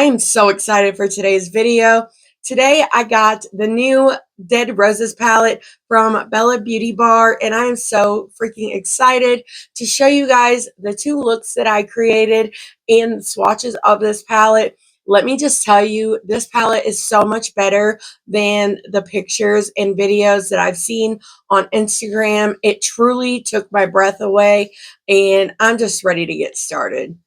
I am so excited for today's video. Today I got the new Dead Roses palette from Bella Beauty Bar, and I am so freaking excited to show you guys the two looks that I created and swatches of this palette. Let me just tell you, this palette is so much better than the pictures and videos that I've seen on Instagram. It truly took my breath away, and I'm just ready to get started.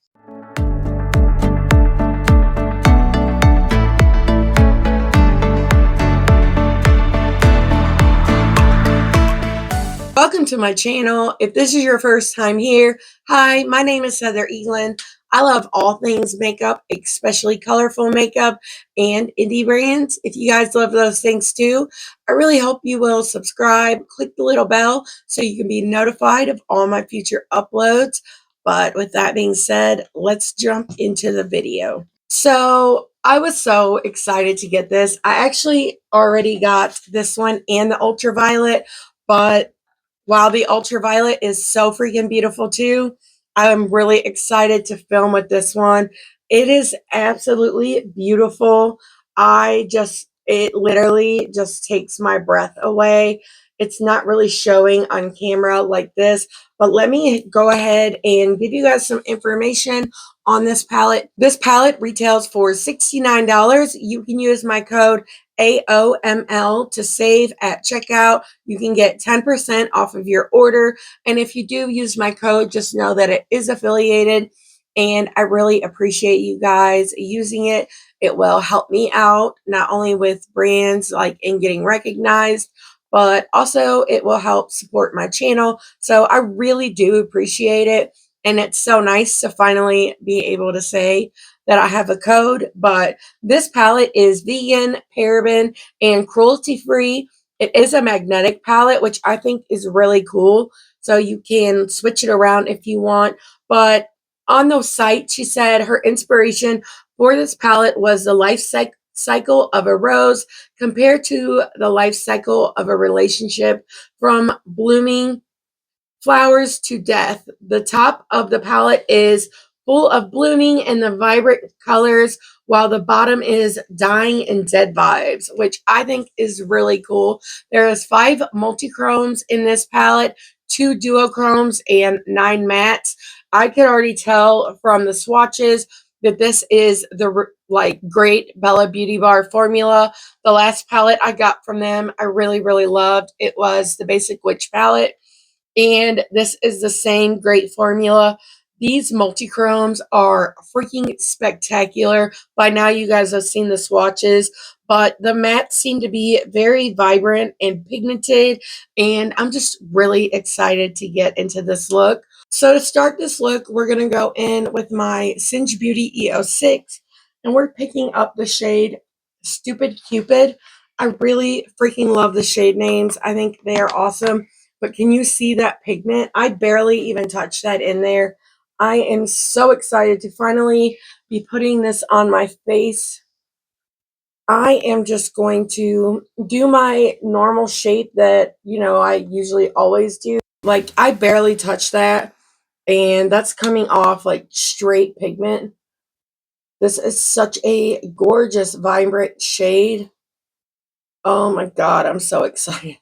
Welcome to my channel. If this is your first time here, hi, my name is Heather Elan. I love all things makeup, especially colorful makeup and indie brands. If you guys love those things too, I really hope you will subscribe, click the little bell so you can be notified of all my future uploads. But with that being said, let's jump into the video. So I was so excited to get this. I actually already got this one and the ultraviolet, but while the ultraviolet is so freaking beautiful too, I'm really excited to film with this one. It is absolutely beautiful. It literally just takes my breath away. It's not really showing on camera like this, but let me go ahead and give you guys some information on this palette. This palette retails for $69. You can use my code AOML to save at checkout. You can get 10% off of your order. And if you do use my code, just know that it is affiliated. And I really appreciate you guys using it. It will help me out, not only with brands like in getting recognized, but also it will help support my channel. So I really do appreciate it. And it's so nice to finally be able to say that I have a code. But this palette is vegan, paraben, and cruelty-free. It is a magnetic palette, which I think is really cool. So you can switch it around if you want. But on the site, she said her inspiration for this palette was the life cycle of a rose compared to the life cycle of a relationship, from blooming flowers to death. The top of the palette is full of blooming and the vibrant colors, while the bottom is dying and dead vibes, which I think is really cool. There is 5 multi-chromes in this palette, 2 duochromes, and 9 mattes. I could already tell from the swatches that this is the great Bella Beauty Bar formula. The last palette I got from them, I really loved. It was the Basic Witch palette. And this is the same great formula. These multi-chromes are freaking spectacular. By now you guys have seen the swatches, but the mattes seem to be very vibrant and pigmented, and I'm just really excited to get into this look. So to start this look, we're going to go in with my Singe Beauty E06, and we're picking up the shade Stupid Cupid. I really freaking love the shade names. I think they are awesome. But can you see that pigment? I barely even touched that in there. I am so excited to finally be putting this on my face. I am just going to do my normal shape that, I usually always do. Like, I barely touched that, and that's coming off like straight pigment. This is such a gorgeous, vibrant shade. Oh my God, I'm so excited.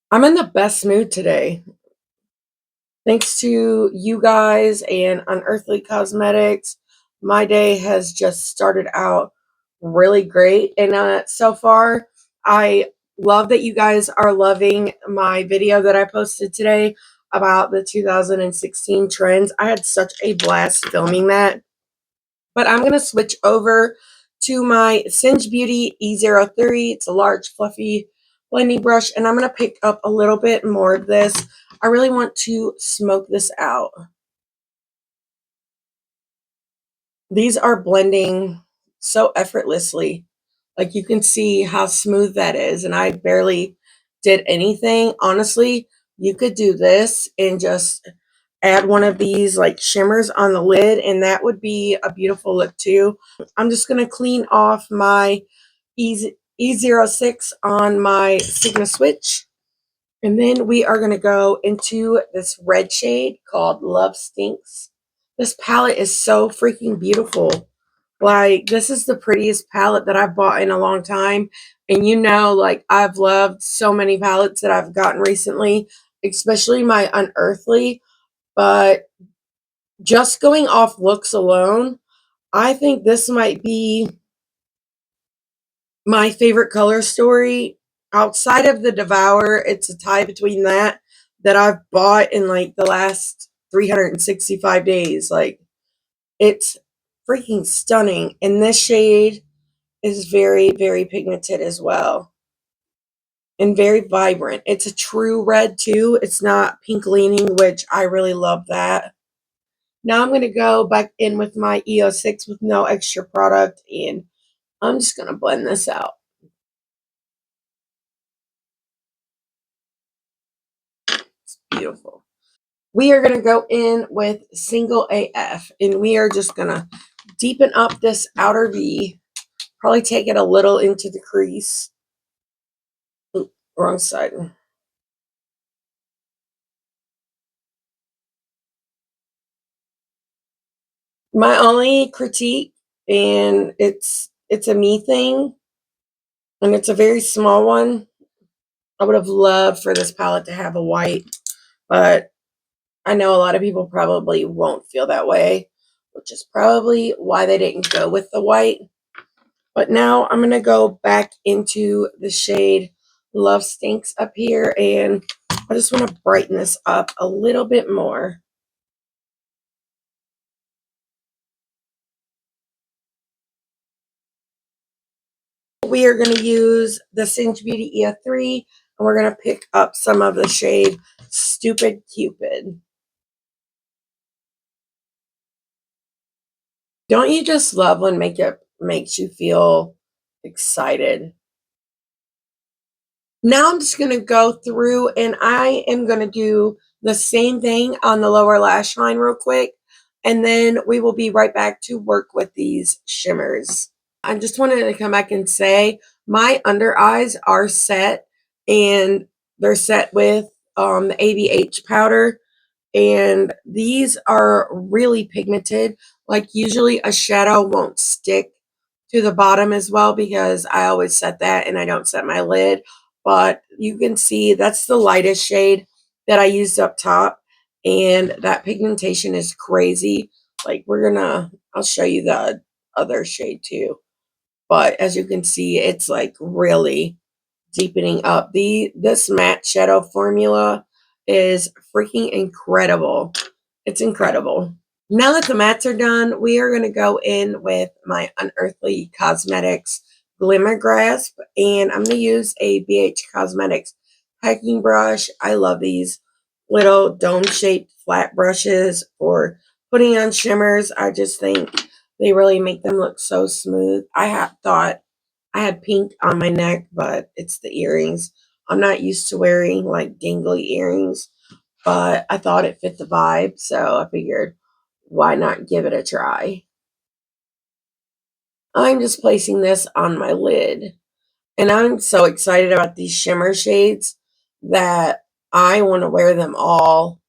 I'm in the best mood today. Thanks to you guys and Unearthly Cosmetics, my day has just started out really great. And so far, I love that you guys are loving my video that I posted today about the 2016 trends. I had such a blast filming that. But I'm going to switch over to my Singe Beauty E03. It's a large, fluffy blending brush, and I'm going to pick up a little bit more of this. I really want to smoke this out. These are blending so effortlessly. Like, you can see how smooth that is, and I barely did anything. Honestly, you could do this and just add one of these like shimmers on the lid, and that would be a beautiful look too. I'm just going to clean off my E06 on my Sigma switch. And then we are going to go into this red shade called Love Stinks. This palette is so freaking beautiful. Like, this is the prettiest palette that I've bought in a long time. And you know, like, I've loved so many palettes that I've gotten recently, especially my Unearthly. But just going off looks alone, I think this might be my favorite color story. Outside of the Devour, it's a tie between that I've bought in like the last 365 days. Like, it's freaking stunning. And this shade is very, very pigmented as well and very vibrant. It's a true red too. It's not pink leaning, which I really love that. Now I'm going to go back in with my EO6 with no extra product, and I'm just going to blend this out. It's beautiful. We are going to go in with Single AF, and we are just going to deepen up this outer V. Probably take it a little into the crease. Oop, wrong side. My only critique, and it's a me thing, and it's a very small one. I would have loved for this palette to have a white, but I know a lot of people probably won't feel that way, which is probably why they didn't go with the white. But now I'm going to go back into the shade Love Stinks up here, and I just want to brighten this up a little bit more. We are going to use the Singe Beauty EO3, and we're going to pick up some of the shade Stupid Cupid. Don't you just love when makeup makes you feel excited? Now I'm just going to go through and I am going to do the same thing on the lower lash line real quick. And then we will be right back to work with these shimmers. I just wanted to come back and say my under eyes are set, and they're set with the ABH powder. And these are really pigmented. Like, usually a shadow won't stick to the bottom as well because I always set that and I don't set my lid. But you can see that's the lightest shade that I used up top, and that pigmentation is crazy. Like, I'll show you the other shade too. But as you can see, it's like really deepening up. This matte shadow formula is freaking incredible. It's incredible. Now that the mattes are done, we are going to go in with my Unearthly Cosmetics Glimmer Grasp, and I'm going to use a BH Cosmetics packing brush. I love these little dome-shaped flat brushes for putting on shimmers. I just think they really make them look so smooth. Thought I had pink on my neck, but it's the earrings. I'm not used to wearing like dangly earrings, but I thought it fit the vibe, so I figured why not give it a try? I'm just placing this on my lid, and I'm so excited about these shimmer shades that I want to wear them all.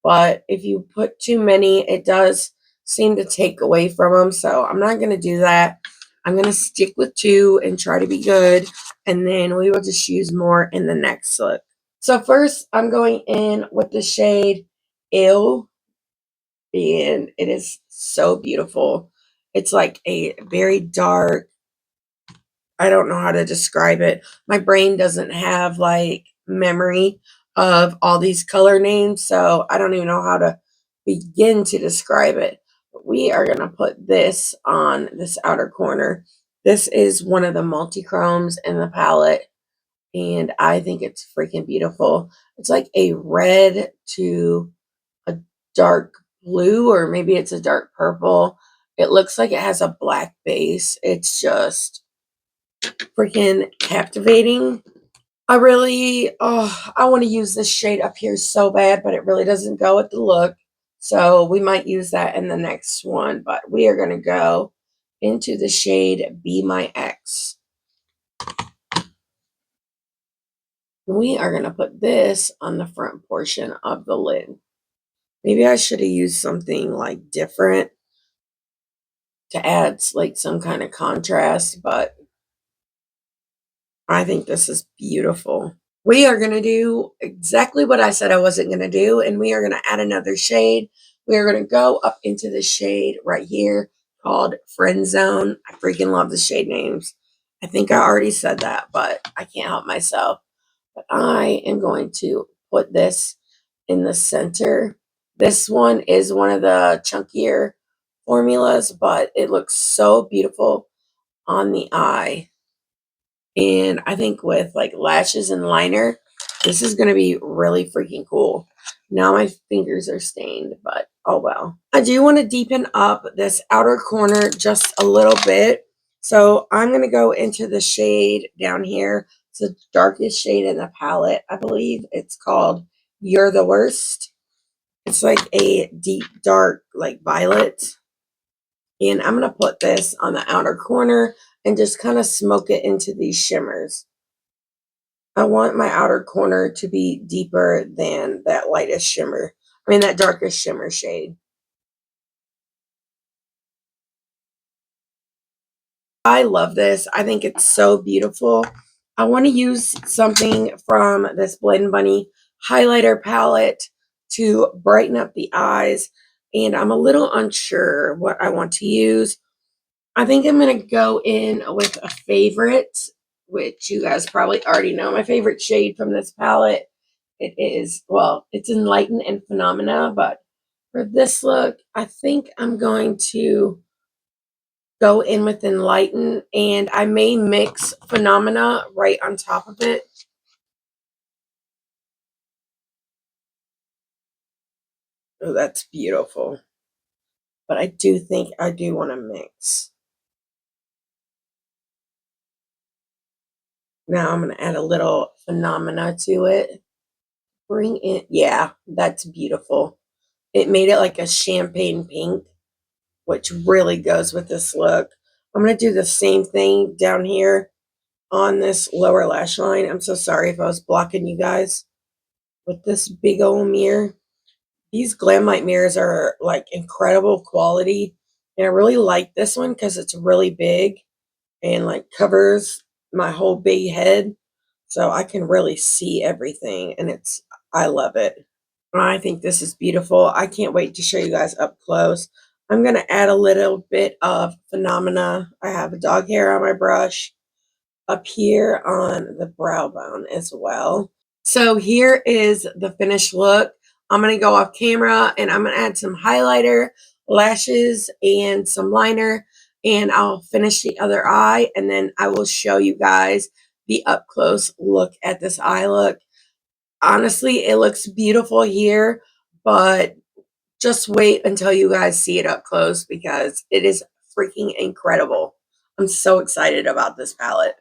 But if you put too many, it does seem to take away from them, so I'm not going to do that. I'm going to stick with two and try to be good, and then we will just use more in the next look. So first, I'm going in with the shade Ill, and it is so beautiful. It's like a very dark, I don't know how to describe it. My brain doesn't have like memory of all these color names, so I don't even know how to begin to describe it. But we are going to put this on this outer corner. This is one of the multi-chromes in the palette, and I think it's freaking beautiful. It's like a red to a dark blue, or maybe it's a dark purple. It looks like it has a black base. It's just freaking captivating. I want to use this shade up here so bad, but it really doesn't go with the look. So we might use that in the next one, but we are going to go into the shade Be My Ex. We are going to put this on the front portion of the lid. Maybe I should have used something like different. to add like some kind of contrast, but I think this is beautiful. We are going to do exactly what I said I wasn't going to do, and we are going to add another shade. We are going to go up into the shade right here called Friend Zone. I freaking love the shade names. I think I already said that, but I can't help myself. But I am going to put this in the center. This one is one of the chunkier formulas, but it looks so beautiful on the eye. And I think with like lashes and liner, this is going to be really freaking cool. Now my fingers are stained, but oh well. I do want to deepen up this outer corner just a little bit. So I'm going to go into the shade down here. It's the darkest shade in the palette. I believe it's called You're the Worst. It's like a deep, dark, like violet. And I'm going to put this on the outer corner and just kind of smoke it into these shimmers. I want my outer corner to be deeper than that lightest shimmer. I mean, that darkest shimmer shade. I love this. I think it's so beautiful. I want to use something from this BLENDBUNNY highlighter palette to brighten up the eyes. And I'm a little unsure what I want to use. I think I'm going to go in with a favorite, which you guys probably already know. My favorite shade from this palette, it is, well, it's Enlighten and Phenomena, but for this look, I think I'm going to go in with Enlighten, and I may mix Phenomena right on top of it. Oh, that's beautiful. But I do think I do want to mix. Now I'm going to add a little Phenomena to it. Bring it, yeah, that's beautiful. It made it like a champagne pink, which really goes with this look. I'm going to do the same thing down here on this lower lash line. I'm so sorry if I was blocking you guys with this big old mirror. These GLAMLITE mirrors are like incredible quality. And I really like this one because it's really big and like covers my whole big head. So I can really see everything, and I love it. I think this is beautiful. I can't wait to show you guys up close. I'm going to add a little bit of Phenomena. I have a dog hair on my brush up here on the brow bone as well. So here is the finished look. I'm going to go off camera and I'm going to add some highlighter, lashes, and some liner. And I'll finish the other eye. And then I will show you guys the up close look at this eye look. Honestly, it looks beautiful here, but just wait until you guys see it up close because it is freaking incredible. I'm so excited about this palette.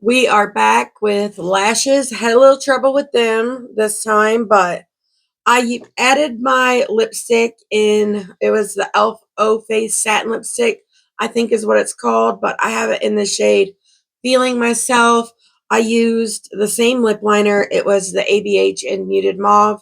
We are back with lashes. Had a little trouble with them this time, but I added my lipstick in. It was the e.l.f. O Face Satin Lipstick, I think is what it's called, but I have it in the shade Feeling Myself. I used the same lip liner. It was the ABH in Muted Mauve.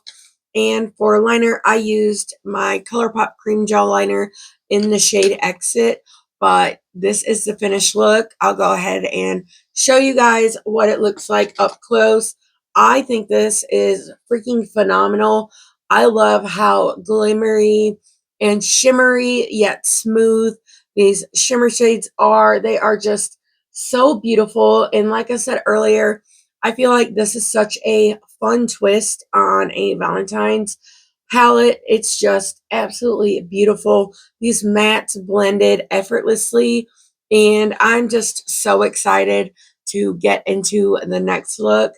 And for liner, I used my ColourPop Cream Gel Liner in the shade Exit. But this is the finished look. I'll go ahead and show you guys what it looks like up close. I think this is freaking phenomenal. I love how glimmery and shimmery yet smooth these shimmer shades are. They are just so beautiful. And like I said earlier, I feel like this is such a fun twist on a Valentine's palette. It's just absolutely beautiful. These mattes blended effortlessly. And I'm just so excited to get into the next look.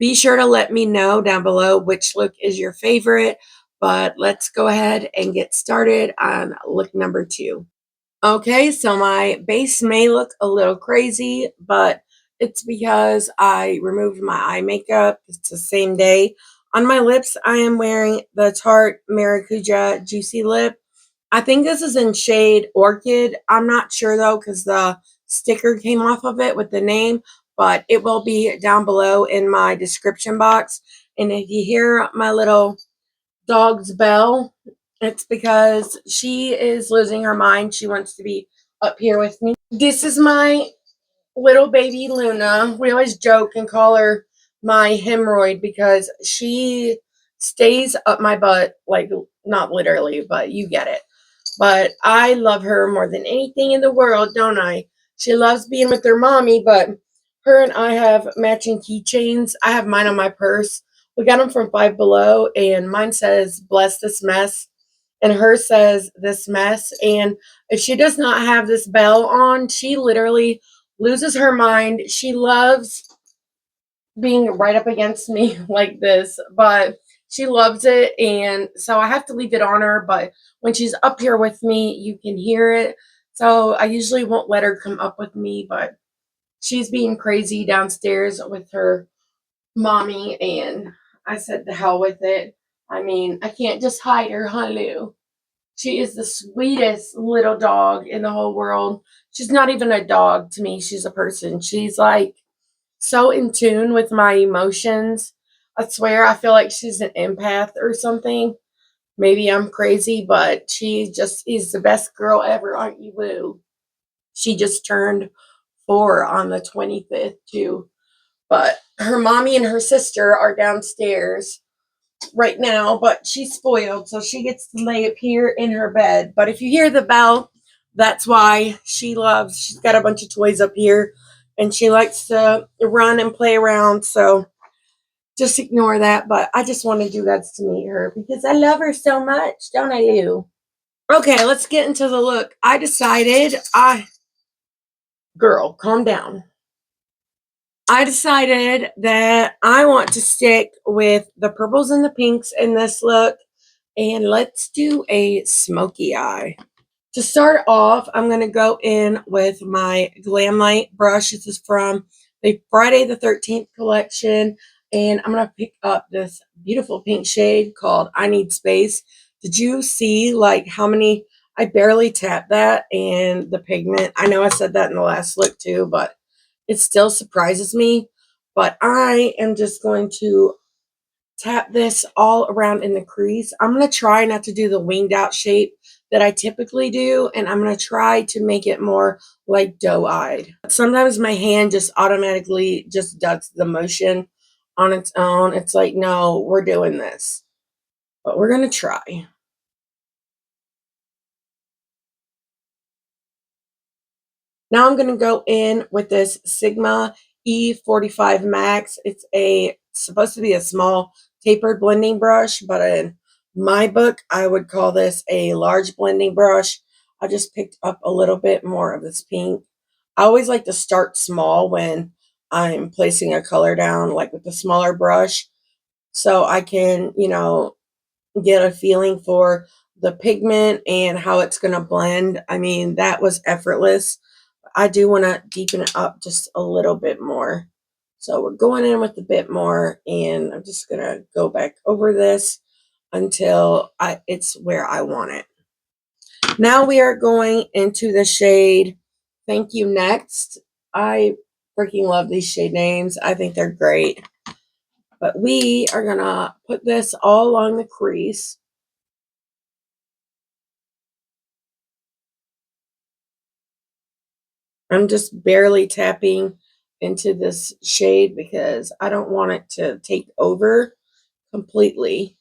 Be sure to let me know down below which look is your favorite, but let's go ahead and get started on look number 2. Okay, so my base may look a little crazy, but it's because I removed my eye makeup. It's the same day. On my lips, I am wearing the Tarte Maracuja Juicy Lip. I think this is in shade Orchid. I'm not sure though because the sticker came off of it with the name, but it will be down below in my description box. And if you hear my little dog's bell, it's because she is losing her mind. She wants to be up here with me. This is my little baby Luna. We always joke and call her my hemorrhoid because she stays up my butt, like not literally, but you get it. But I love her more than anything in the world, don't I? She loves being with her mommy, but her and I have matching keychains. I have mine on my purse. We got them from Five Below, and mine says, "Bless this mess," and hers says, "This mess." And if she does not have this bell on, she literally loses her mind. She loves being right up against me like this, but she loves it, and so I have to leave it on her, but when she's up here with me, you can hear it. So I usually won't let her come up with me, but she's being crazy downstairs with her mommy, and I said the hell with it. I mean, I can't just hide her, huh, Lou? She is the sweetest little dog in the whole world. She's not even a dog to me. She's a person. She's like so in tune with my emotions. I swear, I feel like she's an empath or something. Maybe I'm crazy, but she just is the best girl ever, aren't you, Lou? She just turned 4 on the 25th, too. But her mommy and her sister are downstairs right now, but she's spoiled, so she gets to lay up here in her bed. But if you hear the bell, that's why. She's got a bunch of toys up here, and she likes to run and play around, so just ignore that. But I just wanted you guys to meet her because I love her so much, don't I, Lou? Okay, let's get into the look. Girl, calm down. I decided that I want to stick with the purples and the pinks in this look, and let's do a smoky eye. To start off, I'm going to go in with my GLAMLITE brush. This is from the Friday the 13th collection, and I'm going to pick up this beautiful pink shade called I Need Space. Did you see like how many? I barely tapped that, and the pigment. I know I said that in the last look too, but it still surprises me. But I am just going to tap this all around in the crease. I'm going to try not to do the winged out shape that I typically do, and I'm going to try to make it more like doe-eyed. Sometimes my hand just automatically just does the motion on its own. It's like, no, we're doing this, but we're going to try. Now I'm going to go in with this Sigma E45 Max. It's supposed to be a small tapered blending brush, but in my book, I would call this a large blending brush. I just picked up a little bit more of this pink. I always like to start small when I'm placing a color down, like with a smaller brush, so I can, get a feeling for the pigment and how it's going to blend. I mean, that was effortless. I do want to deepen it up just a little bit more. So we're going in with a bit more, and I'm just going to go back over this until it's where I want it. Now we are going into the shade Thank You Next. I freaking love these shade names. I think they're great. But we are going to put this all along the crease. I'm just barely tapping into this shade because I don't want it to take over completely.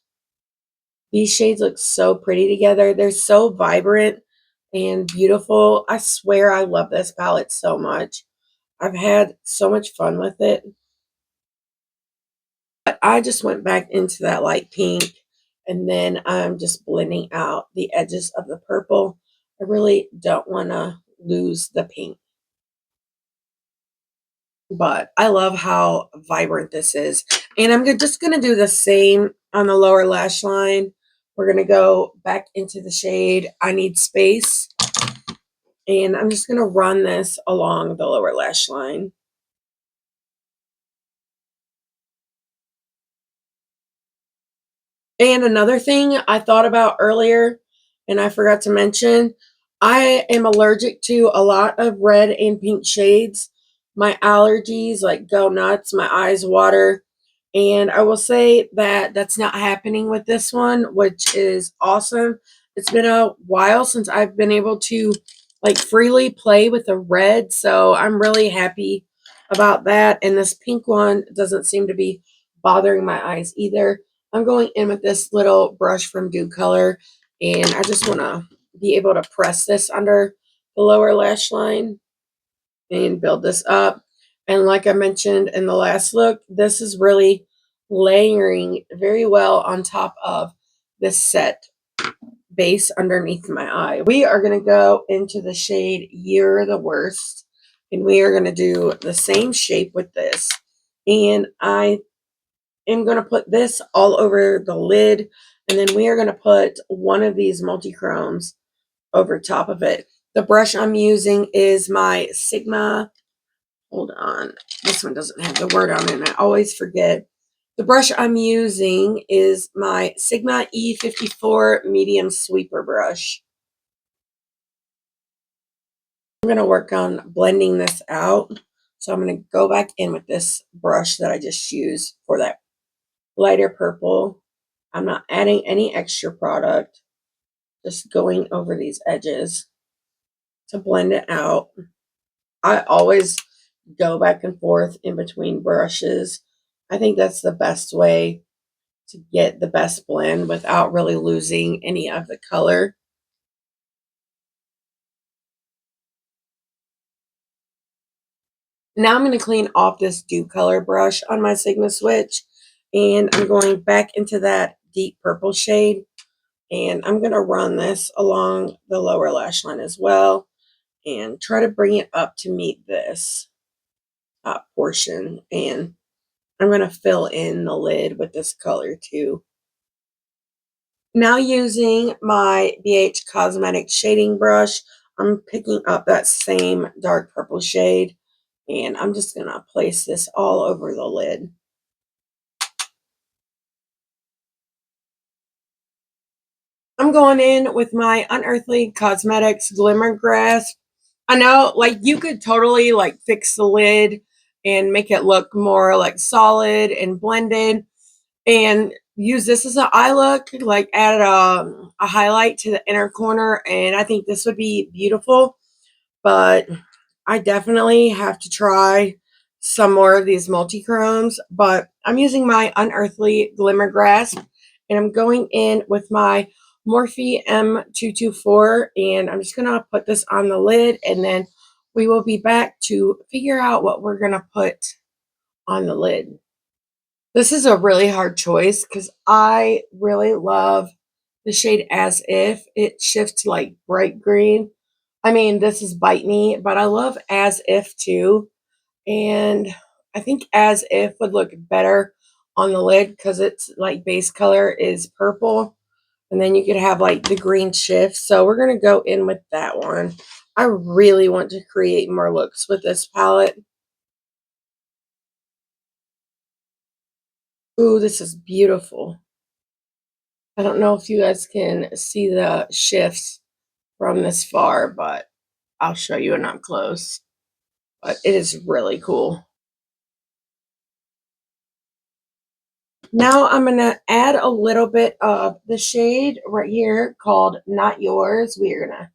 These shades look so pretty together. They're so vibrant and beautiful. I swear I love this palette so much. I've had so much fun with it. But I just went back into that light pink, and then I'm just blending out the edges of the purple. I really don't want to lose the pink. But I love how vibrant this is. And I'm just going to do the same on the lower lash line. We're going to go back into the shade I Need Space. And I'm just going to run this along the lower lash line. And another thing I thought about earlier, and I forgot to mention, I am allergic to a lot of red and pink shades. My allergies like go nuts, my eyes water. And I will say that that's not happening with this one, which is awesome. It's been a while since I've been able to like freely play with the red, so I'm really happy about that. And this pink one doesn't seem to be bothering my eyes either. I'm going in with this little brush from Do Color, and I just want to be able to press this under the lower lash line and build this up. And like I mentioned in the last look, this is really layering very well on top of this set base underneath my eye. We are going to go into the shade You're the Worst, and we are going to do the same shape with this. And I am going to put this all over the lid, and then we are going to put one of these multi-chromes over top of it. The brush I'm using is my Sigma. Hold on. This one doesn't have the word on it, and I always forget. The brush I'm using is my Sigma E54 medium sweeper brush. I'm going to work on blending this out. So I'm going to go back in with this brush that I just used for that lighter purple. I'm not adding any extra product, just going over these edges to blend it out. I always go back and forth in between brushes. I think that's the best way to get the best blend without really losing any of the color. Now I'm going to clean off this Do Color brush on my Sigma switch, and I'm going back into that deep purple shade, and I'm going to run this along the lower lash line as well and try to bring it up to meet this top portion. And I'm going to fill in the lid with this color too. Now using my BH Cosmetics shading brush, I'm picking up that same dark purple shade, and I'm just going to place this all over the lid. I'm going in with my Unearthly Cosmetics Glimmer Grasp. I know, like, you could totally, like, fix the lid and make it look more, like, solid and blended, and use this as an eye look, like, add a highlight to the inner corner, and I think this would be beautiful. But I definitely have to try some more of these multi-chromes, but I'm using my Unearthly Glimmer Grasp, and I'm going in with my Morphe M224, and I'm just going to put this on the lid, and then we will be back to figure out what we're going to put on the lid. This is a really hard choice because I really love the shade As If. It shifts like bright green. I mean, this is Bite Me, but I love As If too. And I think As If would look better on the lid because its like base color is purple. And then you could have like the green shift. So we're going to go in with that one. I really want to create more looks with this palette. Ooh, this is beautiful. I don't know if you guys can see the shifts from this far, but I'll show you when I'm close. But it is really cool. Now I'm going to add a little bit of the shade right here called Not Yours. We are going to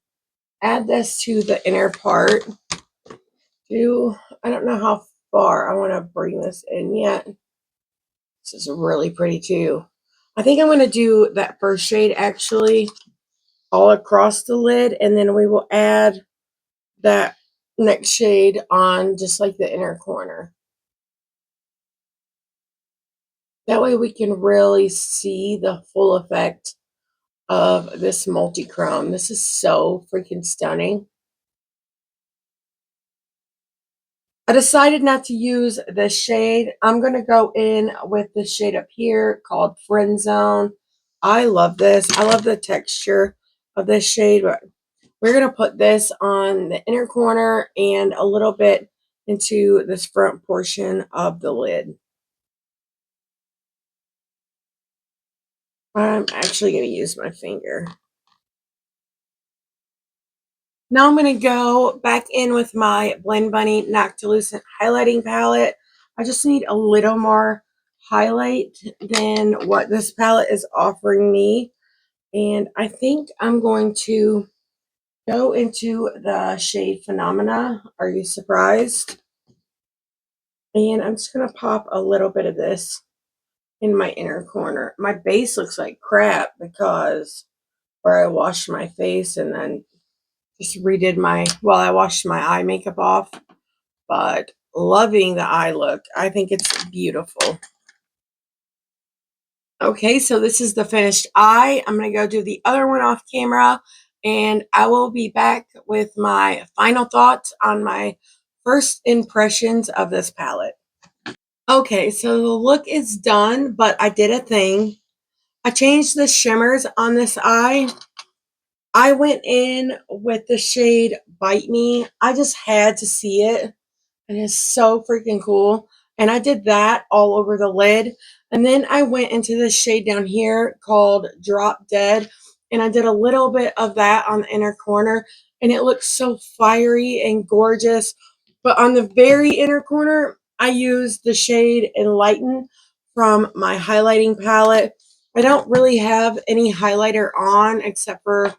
add this to the inner part. I don't know how far I want to bring this in yet. This is really pretty too. I think I'm going to do that first shade actually all across the lid, and then we will add that next shade on just like the inner corner. That way we can really see the full effect of this multi-chrome. This is so freaking stunning. I decided not to use this shade. I'm going to go in with the shade up here called Friend Zone. I love this. I love the texture of this shade, but we're going to put this on the inner corner and a little bit into this front portion of the lid. I'm actually going to use my finger. Now I'm going to go back in with my BLENDBUNNY Noctilucent highlighting palette. I just need a little more highlight than what this palette is offering me. And I think I'm going to Go into the shade Phenomena. Are you surprised? And I'm just going to pop a little bit of this in my inner corner. My base looks like crap because where I washed my face and then just redid my, well, I washed my eye makeup off, but loving the eye look. I think it's beautiful. Okay, so this is the finished eye. I'm going to go do the other one off camera, and I will be back with my final thoughts on my first impressions of this palette. Okay, so the look is done, but I did a thing. I changed the shimmers on this eye. I went in with the shade Bite Me. I just had to see it. It is so freaking cool. And I did that all over the lid. And then I went into this shade down here called Drop Dead. And I did a little bit of that on the inner corner. And it looks so fiery and gorgeous. But on the very inner corner, I used the shade Enlighten from my highlighting palette. I don't really have any highlighter on except for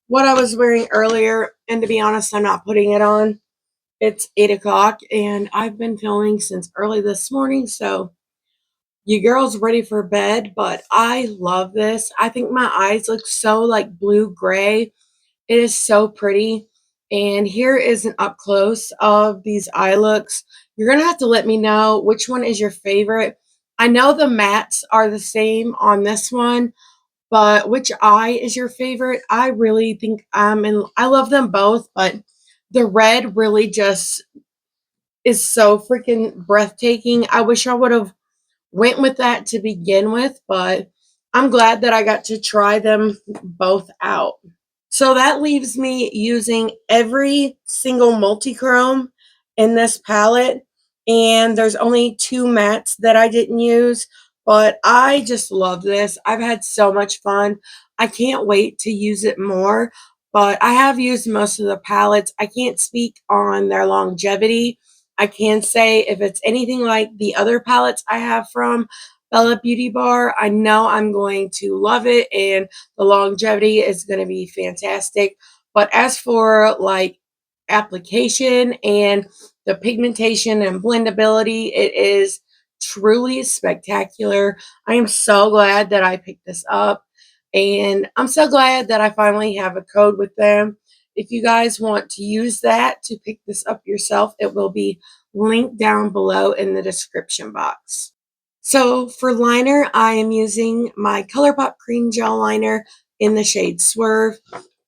what I was wearing earlier. And to be honest, I'm not putting it on. It's 8 o'clock and I've been filming since early this morning, so you girls ready for bed, but I love this. I think my eyes look so like blue-gray. It is so pretty. And here is an up close of these eye looks. You're going to have to let me know which one is your favorite. I know the mattes are the same on this one, but which eye is your favorite? I really think I love them both, but the red really just is so freaking breathtaking. I wish I would have went with that to begin with, but I'm glad that I got to try them both out. So that leaves me using every single multi-chrome in this palette. And there's only 2 mattes that I didn't use. But I just love this. I've had so much fun. I can't wait to use it more. But I have used most of the palettes. I can't speak on their longevity. I can say if it's anything like the other palettes I have from Bella Beauty Bar, I know I'm going to love it. And the longevity is going to be fantastic. But as for like application and the pigmentation and blendability, it is truly spectacular. I am so glad that I picked this up. And I'm so glad that I finally have a code with them. If you guys want to use that to pick this up yourself, it will be linked down below in the description box. So for liner, I am using my ColourPop Cream Gel Liner in the shade Swerve.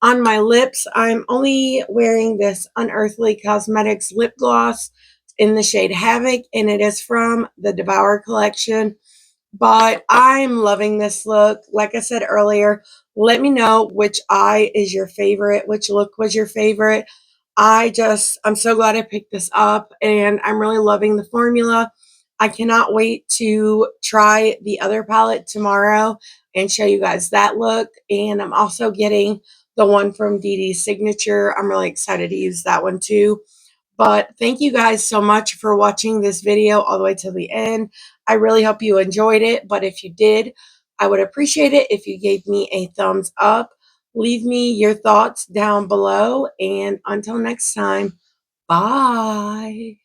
On my lips, I'm only wearing this Unearthly Cosmetics lip gloss in the shade Havoc, and it is from the Devour collection. But I'm loving this look. Like I said earlier, let me know which eye is your favorite, which look was your favorite. I'm so glad I picked this up, and I'm really loving the formula. I cannot wait to try the other palette tomorrow and show you guys that look. And I'm also getting the one from Dee Dee's Signature. I'm really excited to use that one too. But thank you guys so much for watching this video all the way to the end. I really hope you enjoyed it. But if you did, I would appreciate it if you gave me a thumbs up. Leave me your thoughts down below. And until next time, bye.